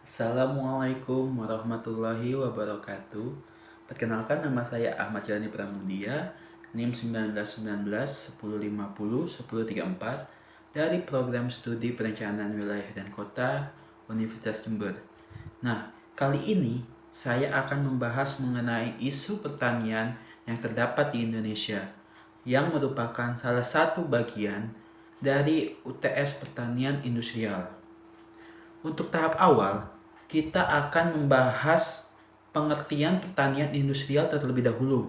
Assalamualaikum warahmatullahi wabarakatuh. Perkenalkan, nama saya Ahmad Yani Pramudia, NIM 1919 1050 1034 dari Program Studi Perencanaan Wilayah dan Kota Universitas Jember. Nah, kali ini saya akan membahas mengenai isu pertanian yang terdapat di Indonesia, yang merupakan salah satu bagian dari UTS Pertanian Industrial. Untuk tahap awal, kita akan membahas pengertian pertanian industrial terlebih dahulu.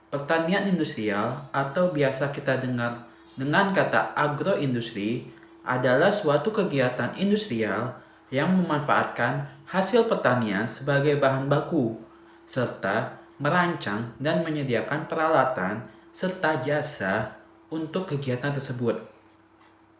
Pertanian industrial atau biasa kita dengar dengan kata agroindustri adalah suatu kegiatan industrial yang memanfaatkan hasil pertanian sebagai bahan baku, serta merancang dan menyediakan peralatan serta jasa untuk kegiatan tersebut.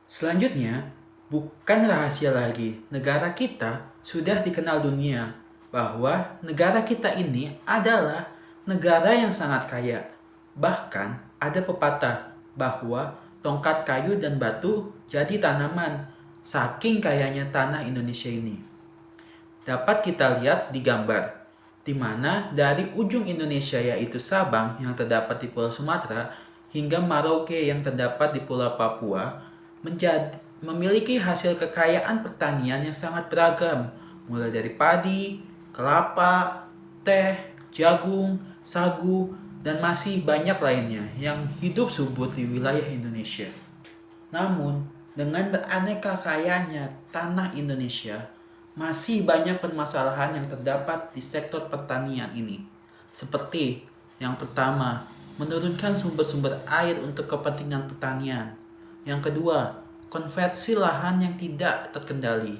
Selanjutnya, bukan rahasia lagi, negara kita sudah dikenal dunia bahwa negara kita ini adalah negara yang sangat kaya. Bahkan ada pepatah bahwa tongkat kayu dan batu jadi tanaman, saking kayanya tanah Indonesia ini. Dapat kita lihat di gambar, di mana dari ujung Indonesia yaitu Sabang yang terdapat di Pulau Sumatera hingga Merauke yang terdapat di Pulau Papua memiliki hasil kekayaan pertanian yang sangat beragam, mulai dari padi, kelapa, teh, jagung, sagu, dan masih banyak lainnya yang hidup subur di wilayah Indonesia. Namun, dengan beraneka kayanya tanah Indonesia, masih banyak permasalahan yang terdapat di sektor pertanian ini. Seperti yang pertama, menurunkan sumber-sumber air untuk kepentingan pertanian. Yang kedua, konversi lahan yang tidak terkendali.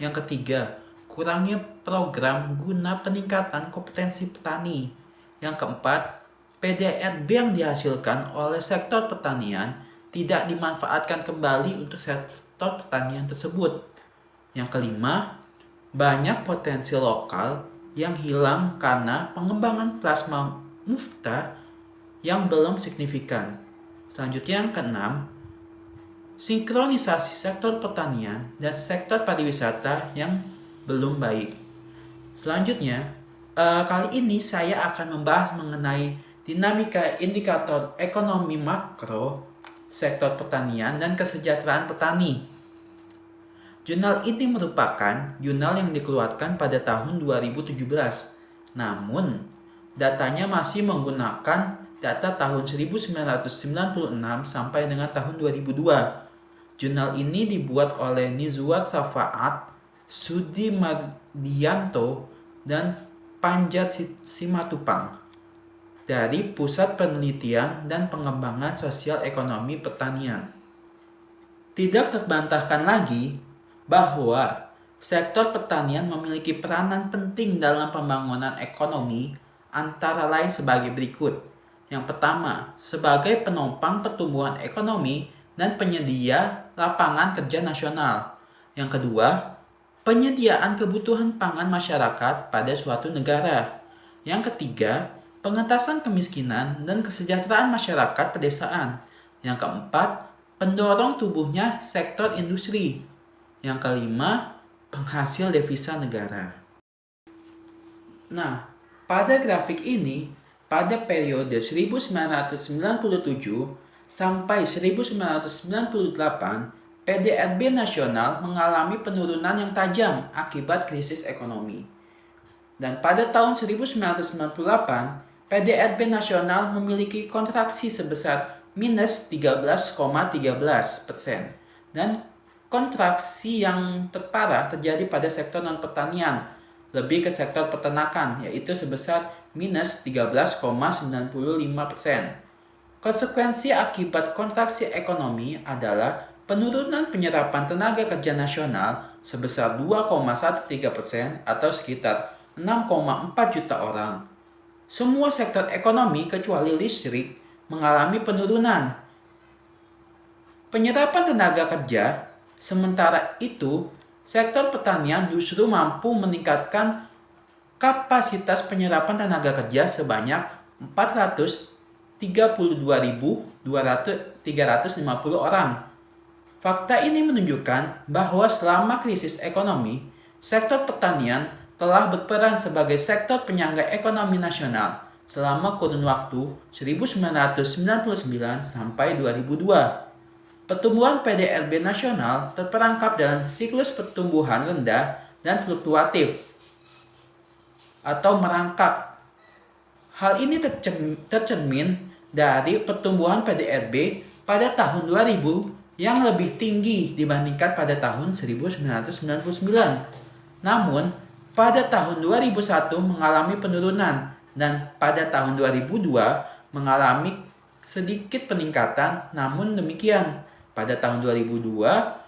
Yang ketiga, kurangnya program guna peningkatan kompetensi petani. Yang keempat, PDRB yang dihasilkan oleh sektor pertanian tidak dimanfaatkan kembali untuk sektor pertanian tersebut. Yang kelima, banyak potensi lokal yang hilang karena pengembangan plasma mufta yang belum signifikan. Selanjutnya yang keenam, sinkronisasi sektor pertanian dan sektor pariwisata yang belum baik. Selanjutnya, kali ini saya akan membahas mengenai dinamika indikator ekonomi makro, sektor pertanian, dan kesejahteraan petani. Jurnal ini merupakan jurnal yang dikeluarkan pada tahun 2017. Namun, datanya masih menggunakan data tahun 1996 sampai dengan tahun 2002. Jurnal ini dibuat oleh Nizwa Safaat, Sudi Mardianto, dan Panjat Simatupang dari Pusat Penelitian dan Pengembangan Sosial Ekonomi Pertanian. Tidak terbantahkan lagi bahwa sektor pertanian memiliki peranan penting dalam pembangunan ekonomi, antara lain sebagai berikut. Yang pertama, sebagai penopang pertumbuhan ekonomi dan penyedia lapangan kerja nasional. Yang kedua, penyediaan kebutuhan pangan masyarakat pada suatu negara. Yang ketiga, pengentasan kemiskinan dan kesejahteraan masyarakat pedesaan. Yang keempat, pendorong tumbuhnya sektor industri. Yang kelima, penghasil devisa negara. Nah, pada grafik ini, pada periode 1997 sampai 1998, PDRB nasional mengalami penurunan yang tajam akibat krisis ekonomi. Dan pada tahun 1998, PDRB nasional memiliki kontraksi sebesar minus 13,13%. Dan kontraksi yang terparah terjadi pada sektor non-pertanian, lebih ke sektor peternakan, yaitu sebesar minus 13,95%. Konsekuensi akibat kontraksi ekonomi adalah penurunan penyerapan tenaga kerja nasional sebesar 2,13% atau sekitar 6,4 juta orang. Semua sektor ekonomi kecuali listrik mengalami penurunan penyerapan tenaga kerja. Sementara itu, sektor pertanian justru mampu meningkatkan kapasitas penyerapan tenaga kerja sebanyak 432.350 orang. Fakta ini menunjukkan bahwa selama krisis ekonomi, sektor pertanian telah berperan sebagai sektor penyangga ekonomi nasional selama kurun waktu 1999 sampai 2002. Pertumbuhan PDRB nasional terperangkap dalam siklus pertumbuhan rendah dan fluktuatif atau merangkak. Hal ini tercermin dari pertumbuhan PDRB pada tahun 2000 yang lebih tinggi dibandingkan pada tahun 1999. Namun, pada tahun 2001 mengalami penurunan dan pada tahun 2002 mengalami sedikit peningkatan. Namun demikian, pada tahun 2002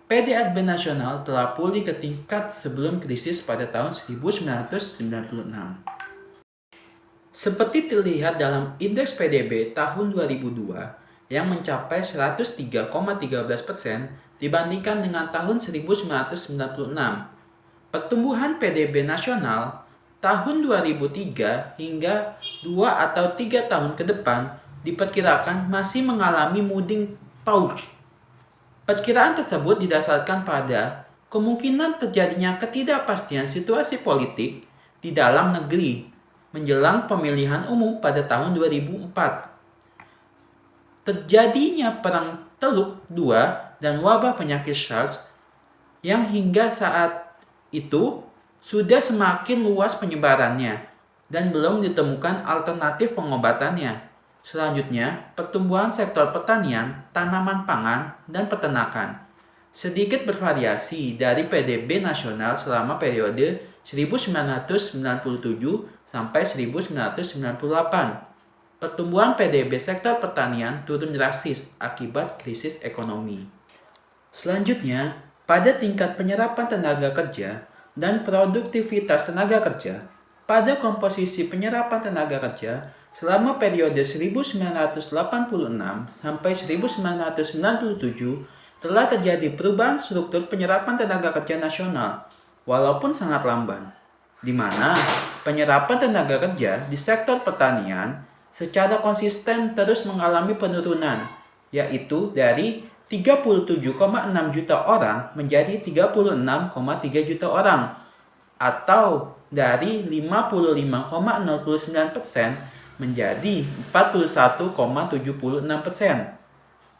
PDRB nasional telah pulih ke tingkat sebelum krisis pada tahun 1996. Seperti terlihat dalam indeks PDB tahun 2002 yang mencapai 103,13% dibandingkan dengan tahun 1996. Pertumbuhan PDB nasional tahun 2003 hingga 2 atau 3 tahun ke depan diperkirakan masih mengalami moving paused. Perkiraan tersebut didasarkan pada kemungkinan terjadinya ketidakpastian situasi politik di dalam negeri menjelang pemilihan umum pada tahun 2004. Terjadinya Perang Teluk II dan wabah penyakit SARS yang hingga saat itu sudah semakin luas penyebarannya dan belum ditemukan alternatif pengobatannya. Selanjutnya, pertumbuhan sektor pertanian, tanaman pangan, dan peternakan sedikit bervariasi dari PDB nasional selama periode 1997 sampai 1998. Pertumbuhan PDB sektor pertanian turun drastis akibat krisis ekonomi. Selanjutnya, pada tingkat penyerapan tenaga kerja dan produktivitas tenaga kerja, pada komposisi penyerapan tenaga kerja selama periode 1986 sampai 1997 telah terjadi perubahan struktur penyerapan tenaga kerja nasional, walaupun sangat lamban, di mana penyerapan tenaga kerja di sektor pertanian secara konsisten terus mengalami penurunan, yaitu dari 37,6 juta orang menjadi 36,3 juta orang, atau dari 55,09% menjadi 41,76%.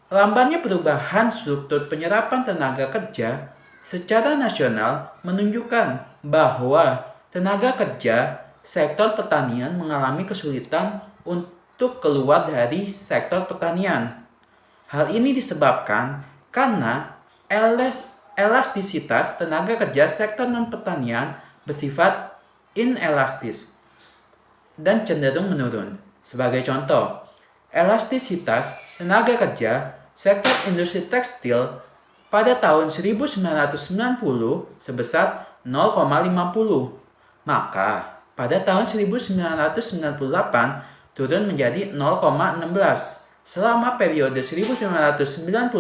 Lambannya perubahan struktur penyerapan tenaga kerja secara nasional menunjukkan bahwa tenaga kerja sektor pertanian mengalami kesulitan untuk keluar dari sektor pertanian. Hal ini disebabkan karena elastisitas tenaga kerja sektor non-pertanian bersifat inelastis dan cenderung menurun. Sebagai contoh, elastisitas tenaga kerja sektor industri tekstil pada tahun 1990 sebesar 0,50, maka pada tahun 1998 turun menjadi 0,16. Selama periode 1998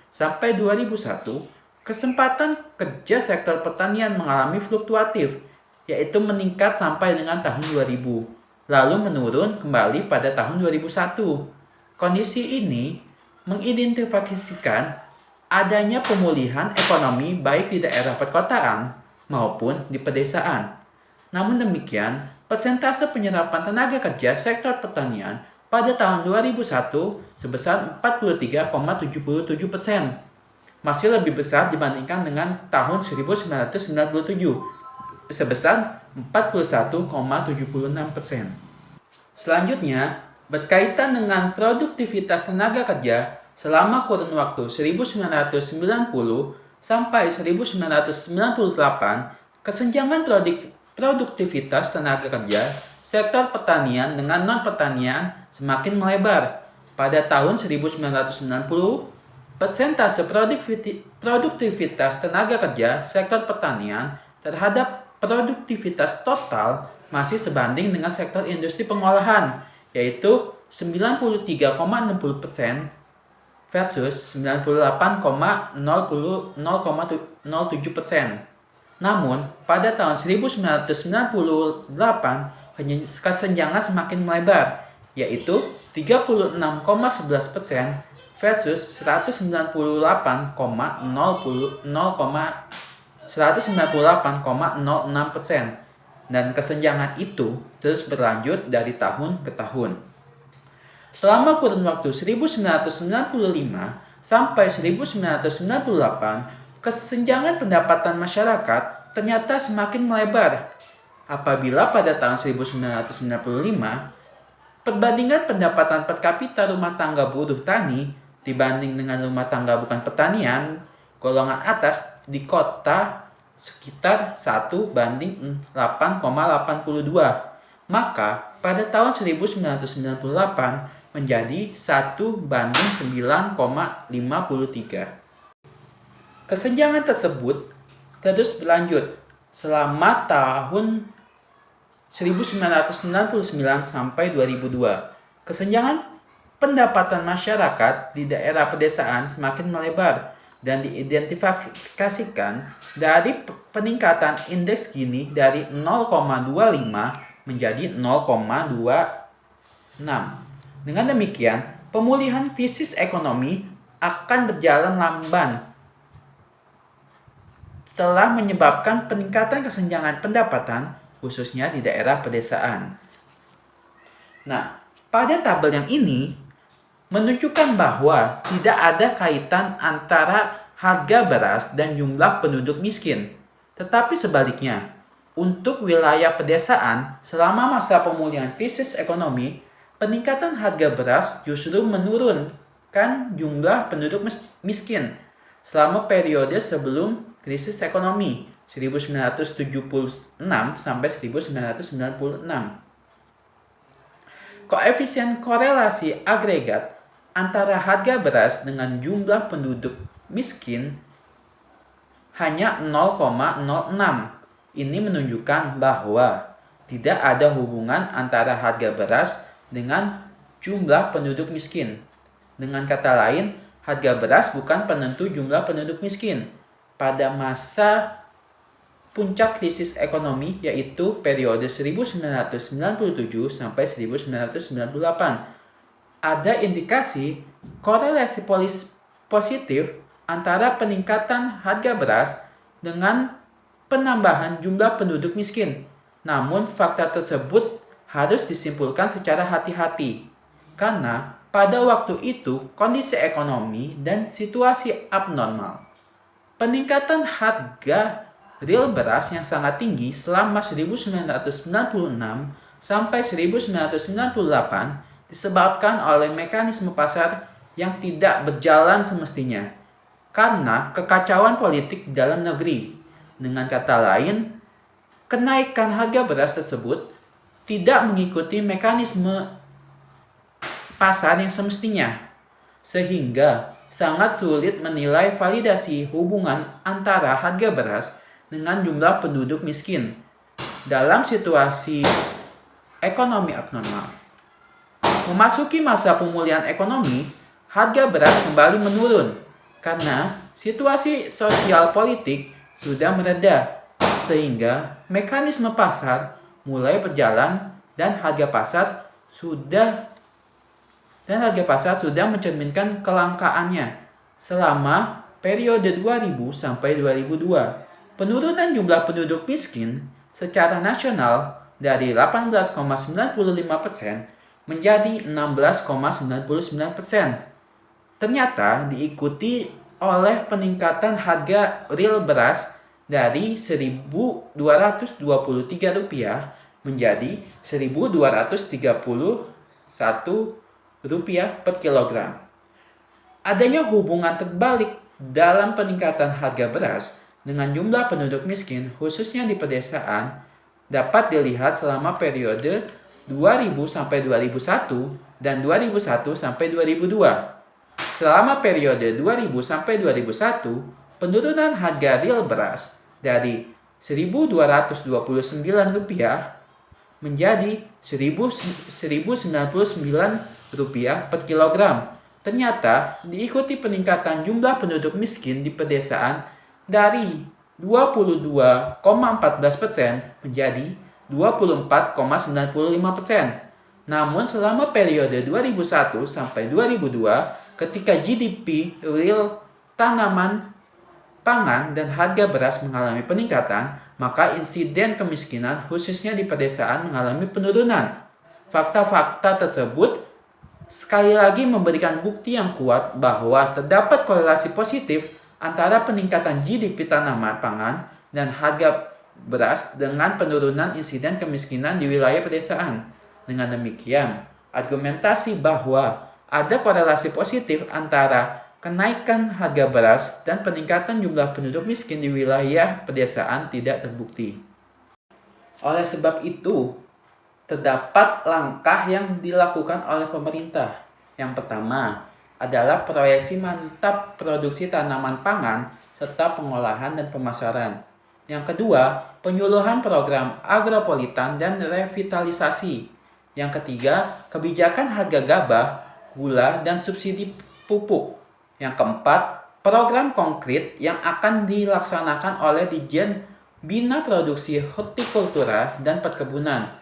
sampai 2001, kesempatan kerja sektor pertanian mengalami fluktuatif, yaitu meningkat sampai dengan tahun 2000, lalu menurun kembali pada tahun 2001. Kondisi ini mengidentifikasikan adanya pemulihan ekonomi baik di daerah perkotaan maupun di pedesaan. Namun demikian, persentase penyerapan tenaga kerja sektor pertanian pada tahun 2001 sebesar 43,77%, masih lebih besar dibandingkan dengan tahun 1997 sebesar 41,76%. Selanjutnya, berkaitan dengan produktivitas tenaga kerja selama kurun waktu 1990 sampai 1998, kesenjangan produktivitas tenaga kerja sektor pertanian dengan non-pertanian semakin melebar. Pada tahun 1990, persentase produktivitas tenaga kerja sektor pertanian terhadap produktivitas total masih sebanding dengan sektor industri pengolahan, yaitu 93,60% versus 98,07%. Namun, pada tahun 1998, kesenjangan semakin melebar, yaitu 36,11% versus 198,09%. 198,06%. Dan kesenjangan itu terus berlanjut dari tahun ke tahun. Selama kurun waktu 1995 sampai 1998, kesenjangan pendapatan masyarakat ternyata semakin melebar. Apabila pada tahun 1995, perbandingan pendapatan per kapita rumah tangga buruh tani dibanding dengan rumah tangga bukan pertanian, golongan atas di kota sekitar 1:8,82. Maka pada tahun 1998 menjadi 1:9,53. Kesenjangan tersebut terus berlanjut selama tahun 1999 sampai 2002. Kesenjangan pendapatan masyarakat di daerah pedesaan semakin melebar dan diidentifikasikan dari peningkatan indeks Gini dari 0,25 menjadi 0,26. Dengan demikian, pemulihan krisis ekonomi akan berjalan lamban telah menyebabkan peningkatan kesenjangan pendapatan khususnya di daerah pedesaan. Nah, pada tabel yang ini menunjukkan bahwa tidak ada kaitan antara harga beras dan jumlah penduduk miskin. Tetapi sebaliknya, untuk wilayah pedesaan selama masa pemulihan krisis ekonomi, peningkatan harga beras justru menurunkan jumlah penduduk miskin selama periode sebelum krisis ekonomi 1976 sampai 1996. Koefisien korelasi agregat antara harga beras dengan jumlah penduduk miskin hanya 0,06. Ini menunjukkan bahwa tidak ada hubungan antara harga beras dengan jumlah penduduk miskin. Dengan kata lain, harga beras bukan penentu jumlah penduduk miskin. Pada masa puncak krisis ekonomi yaitu periode 1997 sampai 1998. Ada indikasi korelasi positif antara peningkatan harga beras dengan penambahan jumlah penduduk miskin. Namun fakta tersebut harus disimpulkan secara hati-hati karena pada waktu itu kondisi ekonomi dan situasi abnormal. Peningkatan harga real beras yang sangat tinggi selama 1996 sampai 1998 disebabkan oleh mekanisme pasar yang tidak berjalan semestinya karena kekacauan politik di dalam negeri. Dengan kata lain, kenaikan harga beras tersebut tidak mengikuti mekanisme pasar yang semestinya, sehingga sangat sulit menilai validasi hubungan antara harga beras dengan jumlah penduduk miskin dalam situasi ekonomi abnormal. Memasuki masa pemulihan ekonomi, harga beras kembali menurun karena situasi sosial politik sudah mereda, sehingga mekanisme pasar mulai berjalan dan harga pasar sudah mencerminkan kelangkaannya selama periode 2000 sampai 2002. Penurunan jumlah penduduk miskin secara nasional dari 18,95% menjadi 16,99%. Ternyata diikuti oleh peningkatan harga real beras dari Rp1.223 menjadi Rp1.231 per kilogram. Adanya hubungan terbalik dalam peningkatan harga beras dengan jumlah penduduk miskin khususnya di pedesaan dapat dilihat selama periode 2000 sampai 2001 dan 2001 sampai 2002. Selama periode 2000 sampai 2001, penurunan harga real beras dari Rp1.229 menjadi Rp1.099 per kilogram. Ternyata diikuti peningkatan jumlah penduduk miskin di pedesaan dari 22,14% menjadi 24,95%. Namun selama periode 2001 sampai 2002, ketika GDP real tanaman pangan dan harga beras mengalami peningkatan, maka insiden kemiskinan khususnya di pedesaan mengalami penurunan. Fakta-fakta tersebut sekali lagi memberikan bukti yang kuat bahwa terdapat korelasi positif antara peningkatan GDP tanaman pangan dan harga beras dengan penurunan insiden kemiskinan di wilayah pedesaan. Dengan demikian, argumentasi bahwa ada korelasi positif antara kenaikan harga beras dan peningkatan jumlah penduduk miskin di wilayah pedesaan tidak terbukti. Oleh sebab itu, terdapat langkah yang dilakukan oleh pemerintah. Yang pertama adalah proyeksi mantap produksi tanaman pangan serta pengolahan dan pemasaran. Yang kedua, penyuluhan program agropolitan dan revitalisasi. Yang ketiga, kebijakan harga gabah, gula, dan subsidi pupuk. Yang keempat, program konkret yang akan dilaksanakan oleh Ditjen Bina Produksi Hortikultura dan Perkebunan.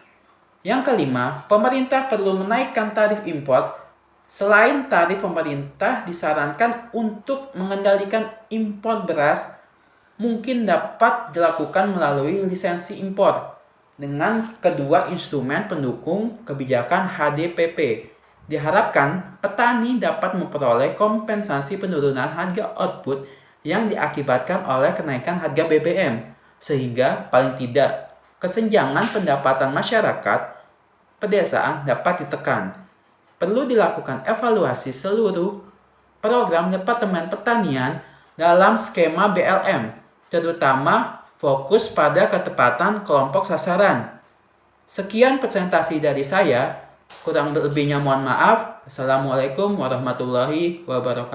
Yang kelima, pemerintah perlu menaikkan tarif impor. Selain tarif, pemerintah disarankan untuk mengendalikan impor beras mungkin dapat dilakukan melalui lisensi impor dengan kedua instrumen pendukung kebijakan HDPP. Diharapkan petani dapat memperoleh kompensasi penurunan harga output yang diakibatkan oleh kenaikan harga BBM, sehingga paling tidak kesenjangan pendapatan masyarakat pedesaan dapat ditekan. Perlu dilakukan evaluasi seluruh program Departemen Pertanian dalam skema BLM, terutama fokus pada ketepatan kelompok sasaran. Sekian presentasi dari saya. Kurang lebihnya mohon maaf. Assalamualaikum warahmatullahi wabarakatuh.